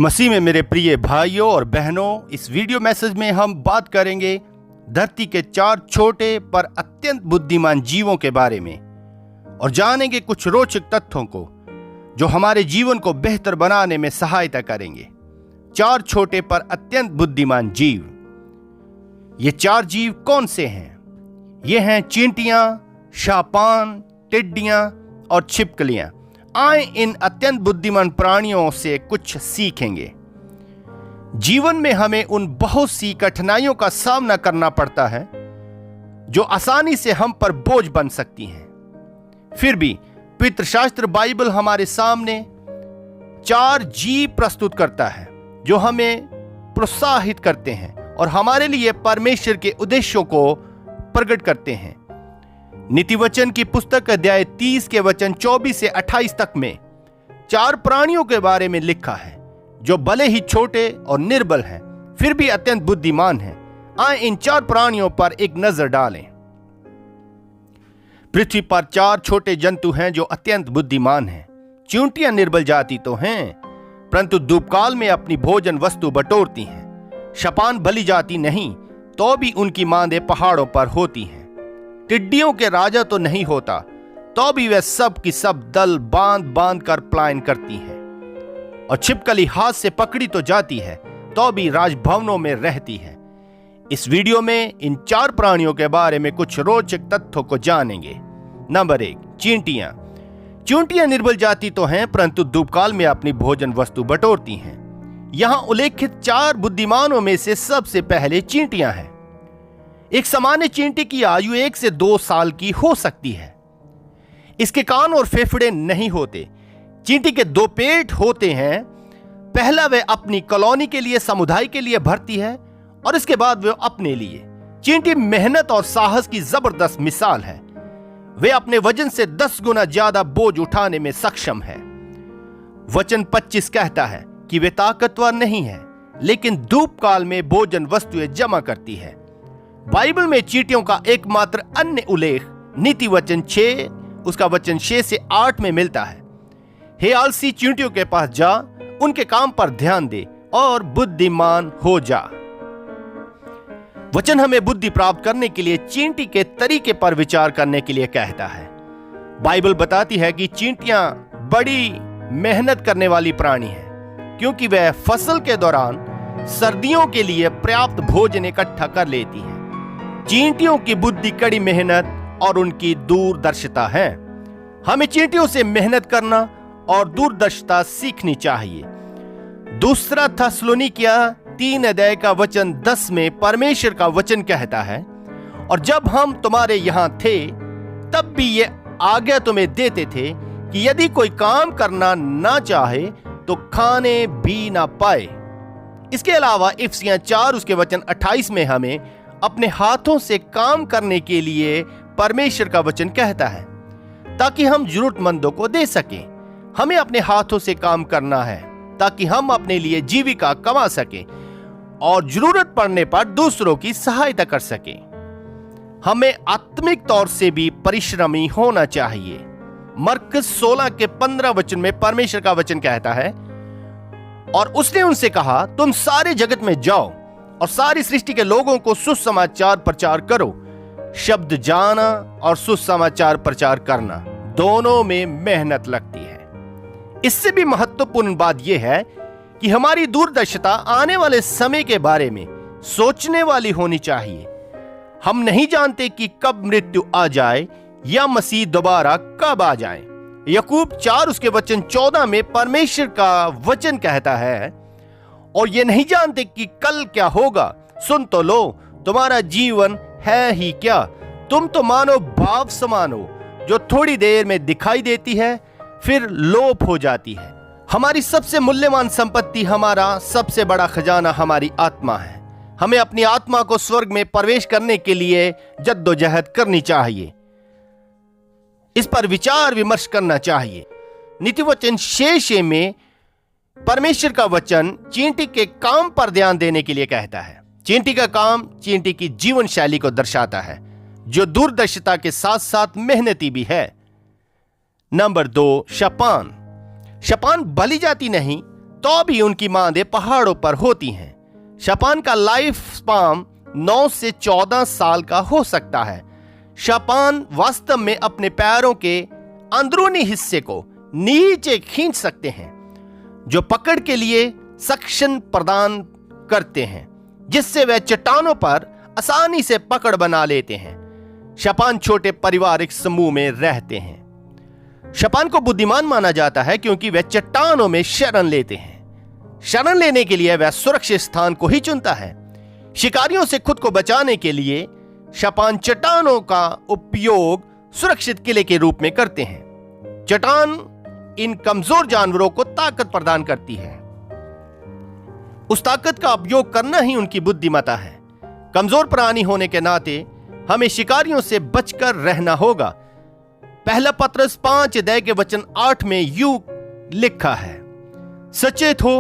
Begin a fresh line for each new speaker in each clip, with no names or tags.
मसीह में मेरे प्रिय भाइयों और बहनों, इस वीडियो मैसेज में हम बात करेंगे धरती के 4 छोटे पर अत्यंत बुद्धिमान जीवों के बारे में और जानेंगे कुछ रोचक तथ्यों को जो हमारे जीवन को बेहतर बनाने में सहायता करेंगे। 4 छोटे पर अत्यंत बुद्धिमान जीव। ये 4 जीव कौन से हैं? ये हैं चींटियां, शापान, टिड्डियां और छिपकलियां। आए इन अत्यंत बुद्धिमान प्राणियों से कुछ सीखेंगे। जीवन में हमें उन बहुत सी कठिनाइयों का सामना करना पड़ता है जो आसानी से हम पर बोझ बन सकती हैं। फिर भी पवित्र शास्त्र बाइबल हमारे सामने 4 जीव प्रस्तुत करता है जो हमें प्रोत्साहित करते हैं और हमारे लिए परमेश्वर के उद्देश्यों को प्रकट करते हैं। नीति वचन की पुस्तक अध्याय 30 के वचन 24 से 28 तक में 4 प्राणियों के बारे में लिखा है जो भले ही छोटे और निर्बल हैं, फिर भी अत्यंत बुद्धिमान हैं। आए इन 4 प्राणियों पर एक नजर डालें। पृथ्वी पर 4 छोटे जंतु हैं जो अत्यंत बुद्धिमान हैं। चींटियां निर्बल जाति तो हैं, परंतु धूपकाल में अपनी भोजन वस्तु बटोरती हैं। शपान भली जाति नहीं, तो भी उनकी मांदें पहाड़ों पर होती हैं। टिड्डियों के राजा तो नहीं होता, तो भी वे सब की सब दल बांध बांध कर पलायन करती हैं। और छिपकली हाथ से पकड़ी तो जाती है, तो भी राजभवनों में रहती है। इस वीडियो में इन 4 प्राणियों के बारे में कुछ रोचक तथ्यों को जानेंगे। नंबर 1, चींटियां। चींटियां निर्बल जाति तो हैं, परंतु धूपकाल में अपनी भोजन वस्तु बटोरती हैं। यहां उल्लेखित 4 बुद्धिमानों में से सबसे पहले चींटियां हैं। एक सामान्य चींटी की आयु 1 से 2 साल की हो सकती है। इसके कान और फेफड़े नहीं होते। चींटी के 2 पेट होते हैं। पहला वह अपनी कॉलोनी के लिए, समुदाय के लिए भरती है और इसके बाद वह अपने लिए। चींटी मेहनत और साहस की जबरदस्त मिसाल है। वे अपने वजन से 10 गुना ज्यादा बोझ उठाने में सक्षम है। वचन 25 कहता है कि वे ताकतवर नहीं है, लेकिन धूपकाल में भोजन वस्तुएं जमा करती है। बाइबल में चींटियों का एकमात्र अन्य उल्लेख नीति वचन 6 उसका वचन 6 से 8 में मिलता है। हे आलसी चींटियों के पास जा, उनके काम पर ध्यान दे और बुद्धिमान हो जा। वचन हमें बुद्धि प्राप्त करने के लिए चींटी के तरीके पर विचार करने के लिए कहता है। बाइबल बताती है कि चींटियां बड़ी मेहनत करने वाली प्राणी हैं, क्योंकि वह फसल के दौरान सर्दियों के लिए पर्याप्त भोजन इकट्ठा कर लेती हैं। चींटियों की बुद्धि कड़ी मेहनत और उनकी दूरदर्शिता है। हमें चींटियों से मेहनत करना और दूरदर्शिता सीखनी चाहिए। दूसरा थिस्सलुनीकियों 3 अध्याय का वचन 10 में परमेश्वर का वचन कहता है, और जब हम तुम्हारे यहां थे तब भी ये आज्ञा तुम्हें देते थे कि यदि कोई काम करना ना चाहे तो खाने भी ना पाए। इसके अलावा इफिसियों 4 उसके वचन 28 में हमें अपने हाथों से काम करने के लिए परमेश्वर का वचन कहता है, ताकि हम जरूरतमंदों को दे सकें। हमें अपने हाथों से काम करना है ताकि हम अपने लिए जीविका कमा सकें और जरूरत पड़ने पर दूसरों की सहायता कर सकें। हमें आत्मिक तौर से भी परिश्रमी होना चाहिए। मरकुस 16 के 15 वचन में परमेश्वर का वचन कहता है, और उसने उनसे कहा, तुम सारे जगत में जाओ और सारी सृष्टि के लोगों को सुसमाचार प्रचार करो। शब्द जाना और सुसमाचार प्रचार करना, दोनों में मेहनत लगती है। इससे भी महत्वपूर्ण बात यह है कि हमारी दूरदर्शिता आने वाले समय के बारे में सोचने वाली होनी चाहिए। हम नहीं जानते कि कब मृत्यु आ जाए या मसीह दोबारा कब आ जाए। याकूब 4 उसके वचन 14 में परमेश्वर का वचन कहता है, और ये नहीं जानते कि कल क्या होगा। सुन तो लो, तुम्हारा जीवन है ही क्या। तुम तो मानो भाप समान हो, जो थोड़ी देर में दिखाई देती है फिर लोप हो जाती है। हमारी सबसे मूल्यवान संपत्ति, हमारा सबसे बड़ा खजाना हमारी आत्मा है। हमें अपनी आत्मा को स्वर्ग में प्रवेश करने के लिए जद्दोजहद करनी चाहिए। इस पर विचार विमर्श करना चाहिए। नीति वचन 6 में परमेश्वर का वचन चींटी के काम पर ध्यान देने के लिए कहता है। चींटी का काम चींटी की जीवन शैली को दर्शाता है, जो दूरदर्शिता के साथ साथ मेहनती भी है। नंबर 2, शपान। शपान भली जाति नहीं, तो भी उनकी मांदें पहाड़ों पर होती हैं। शैतान का लाइफ स्पान 9 से 14 साल का हो सकता है। शैतान वास्तव में अपने पैरों के अंदरूनी हिस्से को नीचे खींच सकते हैं, जो पकड़ के लिए सक्शन प्रदान करते हैं, जिससे वे चट्टानों पर आसानी से पकड़ बना लेते हैं। शैतान छोटे पारिवारिक समूह में रहते हैं। शैतान को बुद्धिमान माना जाता है क्योंकि वह चट्टानों में शरण लेते हैं। शरण लेने के लिए वह सुरक्षित स्थान को ही चुनता है। शिकारियों से खुद को बचाने के लिए शैतान चट्टानों का उपयोग सुरक्षित किले के रूप में करते हैं। चट्टान इन कमजोर जानवरों को ताकत प्रदान करती है। उस ताकत का उपयोग करना ही उनकी बुद्धिमत्ता है। कमजोर प्राणी होने के नाते हमें शिकारियों से बचकर रहना होगा। पहला पत्रस 5 अध्याय के वचन 8 में यूं लिखा है, सचेत हो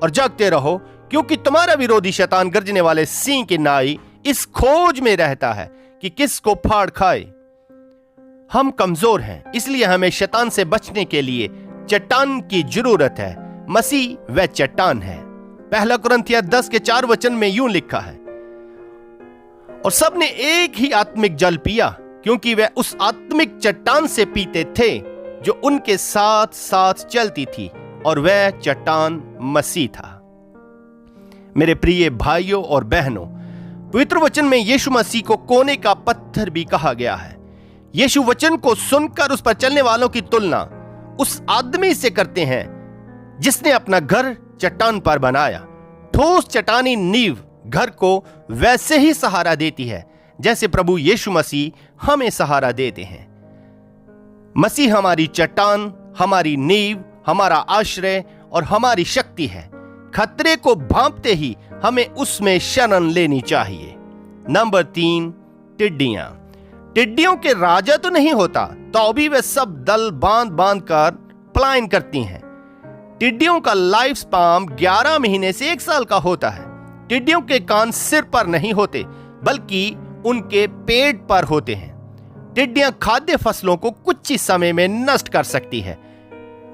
और जागते रहो, क्योंकि तुम्हारा विरोधी शैतान गरजने वाले सिंह की नाई इस खोज में रहता है कि किसको फाड़ खाए। हम कमजोर हैं, इसलिए हमें शैतान से बचने के लिए चट्टान की जरूरत है। मसीह वह चट्टान है। पहला कुरिन्थियों 10 के 4 वचन में यूं लिखा है, और सबने एक ही आत्मिक जल पिया, क्योंकि वे उस आत्मिक चट्टान से पीते थे जो उनके साथ साथ चलती थी, और वह चट्टान मसीह था। मेरे प्रिय भाइयों और बहनों, पवित्र वचन में यीशु मसीह को कोने का पत्थर भी कहा गया है। यीशु वचन को सुनकर उस पर चलने वालों की तुलना उस आदमी से करते हैं जिसने अपना घर चट्टान पर बनाया। ठोस चट्टानी नींव घर को वैसे ही सहारा देती है जैसे प्रभु यीशु मसीह हमें सहारा देते हैं। मसीह हमारी चट्टान, हमारी नींव, हमारा आश्रय और हमारी शक्ति है। खतरे को भांपते ही हमें उसमें शरण लेनी चाहिए। नंबर 3, टिड्डियां। टिड्डियों के राजा तो नहीं होता, तो भी वे सब दल बांध बांध कर पलायन करती हैं। टिड्डियों का लाइफ स्पान 11 महीने से 1 साल का होता है। टिड्डियों के कान सिर पर नहीं होते, बल्कि उनके पेट पर होते हैं। टिड्डियां खाद्य फसलों को कुछ ही समय में नष्ट कर सकती है।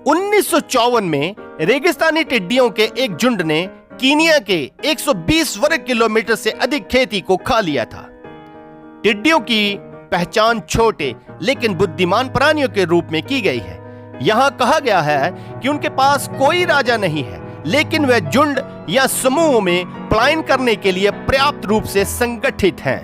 1954 में रेगिस्तानी टिड्डियों के एक झुंड ने कीनिया के 120 वर्ग किलोमीटर से अधिक खेती को खा लिया था। टिड्डियों की पहचान छोटे लेकिन बुद्धिमान प्राणियों के रूप में की गई है। यहां कहा गया है कि उनके पास कोई राजा नहीं है, लेकिन वे झुंड या समूह में पलायन करने के लिए पर्याप्त रूप से संगठित हैं।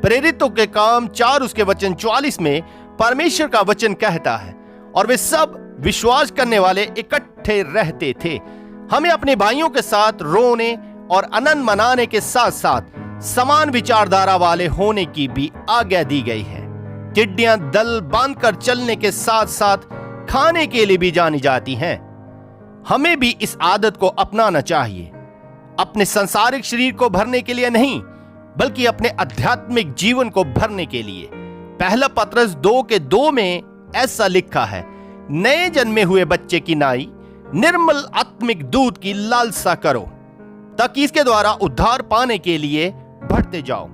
प्रेरितों के काम 4 उसके वचन 44 में परमेश्वर का वचन कहता है, और वे सब विश्वास करने वाले इकट्ठे रहते थे। हमें अपने भाइयों के साथ रोने और आनंद मनाने के साथ साथ समान विचारधारा वाले होने की भी आज्ञा दी गई है। टिड्डियां दल बांधकर चलने के साथ साथ खाने के लिए भी जानी जाती हैं। हमें भी इस आदत को अपनाना चाहिए, अपने सांसारिक शरीर को भरने के लिए नहीं, बल्कि अपने आध्यात्मिक जीवन को भरने के लिए। पहला पत्रस 2 के 2 में ऐसा लिखा है, नए जन्मे हुए बच्चे की नाई निर्मल आत्मिक दूध की लालसा करो, ताकि इसके द्वारा उद्धार पाने के लिए बढ़ते जाओ।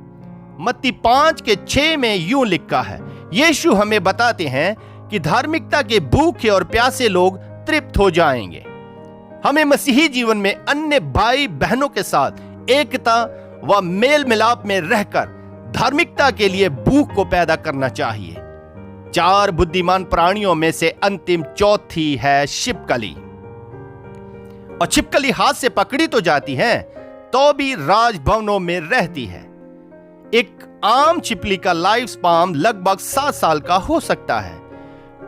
मत्ती 5 के 6 में यूं लिखा है, यीशु हमें बताते हैं कि धार्मिकता के भूखे और प्यासे लोग तृप्त हो जाएंगे। हमें मसीही जीवन में अन्य भाई बहनों के साथ एकता व मेल मिलाप में रहकर धार्मिकता के लिए भूख को पैदा करना चाहिए। 4 बुद्धिमान प्राणियों में से अंतिम चौथी है छिपकली। और छिपकली हाथ से पकड़ी तो जाती है, तो भी राजभवनों में रहती है। एक आम छिपकली का लाइफ स्पान लगभग 7 साल का हो सकता है।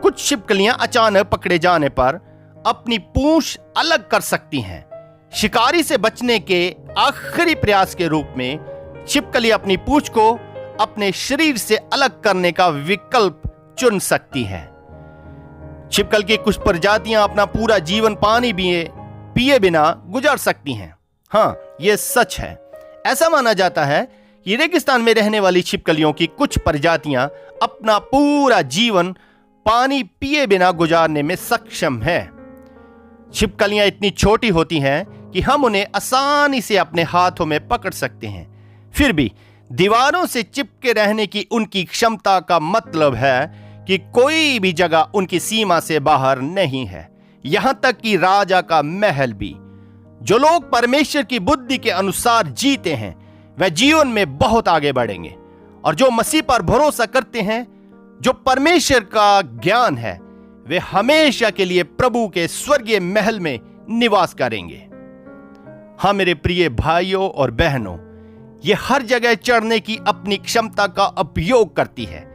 कुछ छिपकलियां अचानक पकड़े जाने पर अपनी पूंछ अलग कर सकती हैं। शिकारी से बचने के आखिरी प्रयास के रूप में छिपकली अपनी पूंछ को अपने शरीर से अलग करने का विकल्प चुन सकती है। छिपकली की कुछ प्रजातियां अपना पूरा जीवन पानी पिए बिना गुजार सकती हैं। हाँ, यह सच है। ऐसा माना जाता है कि रेगिस्तान में रहने वाली छिपकलियों की कुछ प्रजातियां अपना पूरा जीवन पानी पिए बिना गुजारने में सक्षम है। छिपकलियां इतनी छोटी होती हैं कि हम उन्हें आसानी से अपने हाथों में पकड़ सकते हैं। फिर भी दीवारों से चिपके रहने की उनकी क्षमता का मतलब है कि कोई भी जगह उनकी सीमा से बाहर नहीं है। यहां तक कि राजा का महल भी। जो लोग परमेश्वर की बुद्धि के अनुसार जीते हैं वह जीवन में बहुत आगे बढ़ेंगे, और जो मसीह पर भरोसा करते हैं, जो परमेश्वर का ज्ञान है, वे हमेशा के लिए प्रभु के स्वर्गीय महल में निवास करेंगे। हाँ मेरे प्रिय भाइयों और बहनों, ये हर जगह चढ़ने की अपनी क्षमता का उपयोग करती है,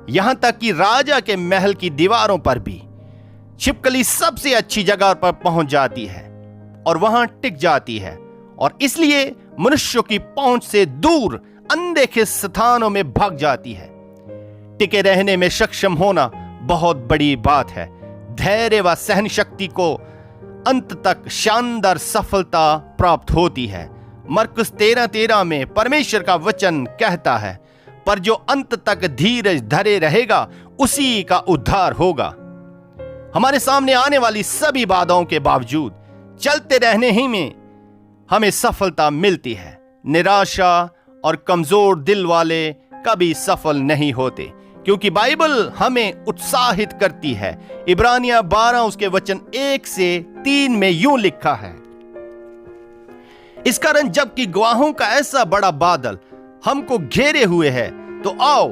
यहां तक कि राजा के महल की दीवारों पर भी। छिपकली सबसे अच्छी जगह पर पहुंच जाती है और वहां टिक जाती है, और इसलिए मनुष्यों की पहुंच से दूर अनदेखे स्थानों में भाग जाती है। टिके रहने में सक्षम होना बहुत बड़ी बात है। धैर्य व सहन शक्ति को अंत तक शानदार सफलता प्राप्त होती है। मरकुस 13:13 में परमेश्वर का वचन कहता है, पर जो अंत तक धीरज धरे रहेगा उसी का उद्धार होगा। हमारे सामने आने वाली सभी बाधाओं के बावजूद चलते रहने ही में हमें सफलता मिलती है। निराशा और कमजोर दिल वाले कभी सफल नहीं होते, क्योंकि बाइबल हमें उत्साहित करती है। इब्रानिया 12 उसके वचन 1 से 3 में यूं लिखा है, इस कारण जबकि गवाहों का ऐसा बड़ा बादल हमको घेरे हुए है, तो आओ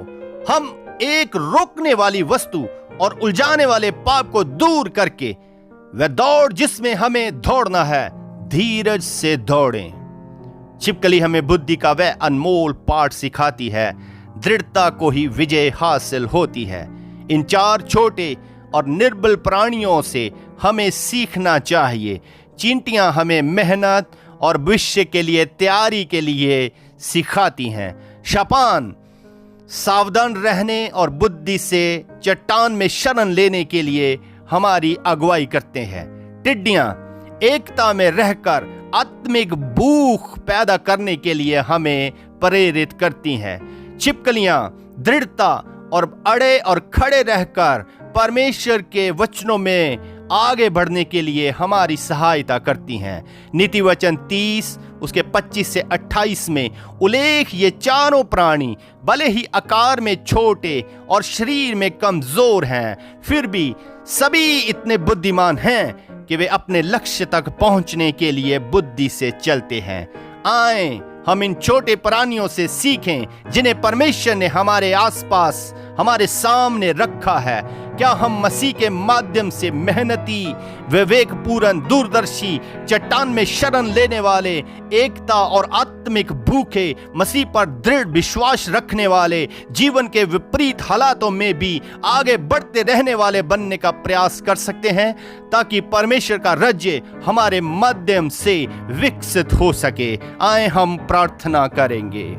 हम एक रोकने वाली वस्तु और उलझाने वाले पाप को दूर करके वह दौड़ जिसमें हमें दौड़ना है, धीरज से दौड़ें। छिपकली हमें बुद्धि का वह अनमोल पाठ सिखाती है, दृढ़ता को ही विजय हासिल होती है। इन 4 छोटे और निर्बल प्राणियों से हमें सीखना चाहिए। चींटियां हमें मेहनत और भविष्य के लिए तैयारी के लिए सिखाती हैं। शपान सावधान रहने और बुद्धि से चट्टान में शरण लेने के लिए हमारी अगुवाई करते हैं। टिड्डियां एकता में रहकर आत्मिक भूख पैदा करने के लिए हमें प्रेरित करती हैं। छिपकलियां दृढ़ता और अड़े और खड़े रहकर परमेश्वर के वचनों में आगे बढ़ने के लिए हमारी सहायता करती हैं। नीति वचन 30 उसके 25 से 28 में उल्लेख, ये चारों प्राणी भले ही आकार में छोटे और शरीर में कमजोर हैं, फिर भी सभी इतने बुद्धिमान हैं कि वे अपने लक्ष्य तक पहुंचने के लिए बुद्धि से चलते हैं। आए हम इन छोटे प्राणियों से सीखें जिन्हें परमेश्वर ने हमारे आसपास, हमारे सामने रखा है। क्या हम मसीह के माध्यम से मेहनती, विवेकपूर्ण, दूरदर्शी, चट्टान में शरण लेने वाले, एकता और आत्मिक भूखे, मसीह पर दृढ़ विश्वास रखने वाले, जीवन के विपरीत हालातों में भी आगे बढ़ते रहने वाले बनने का प्रयास कर सकते हैं, ताकि परमेश्वर का राज्य हमारे माध्यम से विकसित हो सके? आए हम प्रार्थना करेंगे।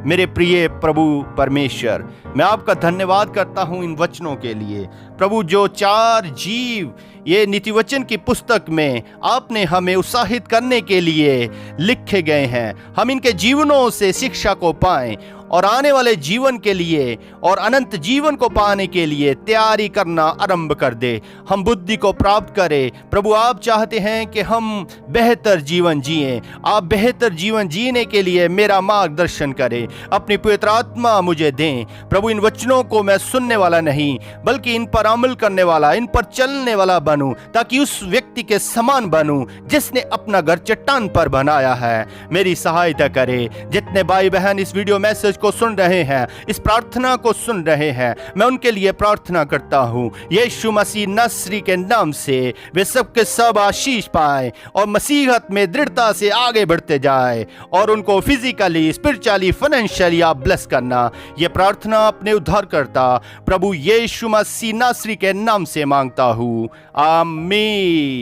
मेरे प्रिय प्रभु परमेश्वर, मैं आपका धन्यवाद करता हूं इन वचनों के लिए। प्रभु, जो 4 जीव ये नीति वचन की पुस्तक में आपने हमें उत्साहित करने के लिए लिखे गए हैं, हम इनके जीवनों से शिक्षा को पाएं और आने वाले जीवन के लिए और अनंत जीवन को पाने के लिए तैयारी करना आरंभ कर दे। हम बुद्धि को प्राप्त करें। प्रभु, आप चाहते हैं कि हम बेहतर जीवन जिएं। आप बेहतर जीवन जीने के लिए मेरा मार्गदर्शन करें। अपनी पवित्र आत्मा मुझे दें। प्रभु, इन वचनों को मैं सुनने वाला नहीं बल्कि इन पर अमल करने वाला, इन पर चलने वाला बनूं, ताकि उस व्यक्ति के समान बनूं जिसने अपना घर चट्टान पर बनाया है। मेरी सहायता करें। जितने भाई बहन इस वीडियो मैसेज को सुन रहे हैं, इस प्रार्थना को सुन रहे हैं, मैं उनके लिए प्रार्थना करता हूं। यीशु मसीह नासरी के नाम से वे सबके सब आशीष पाएं और मसीहत में दृढ़ता से आगे बढ़ते जाएं, और उनको फिजिकली, स्पिरिचुअली, फाइनेंशियली आप ब्लेस करना। यह प्रार्थना अपने उद्धारकर्ता प्रभु यीशु मसीह नासरी के नाम से मांगता हूं। आमीन।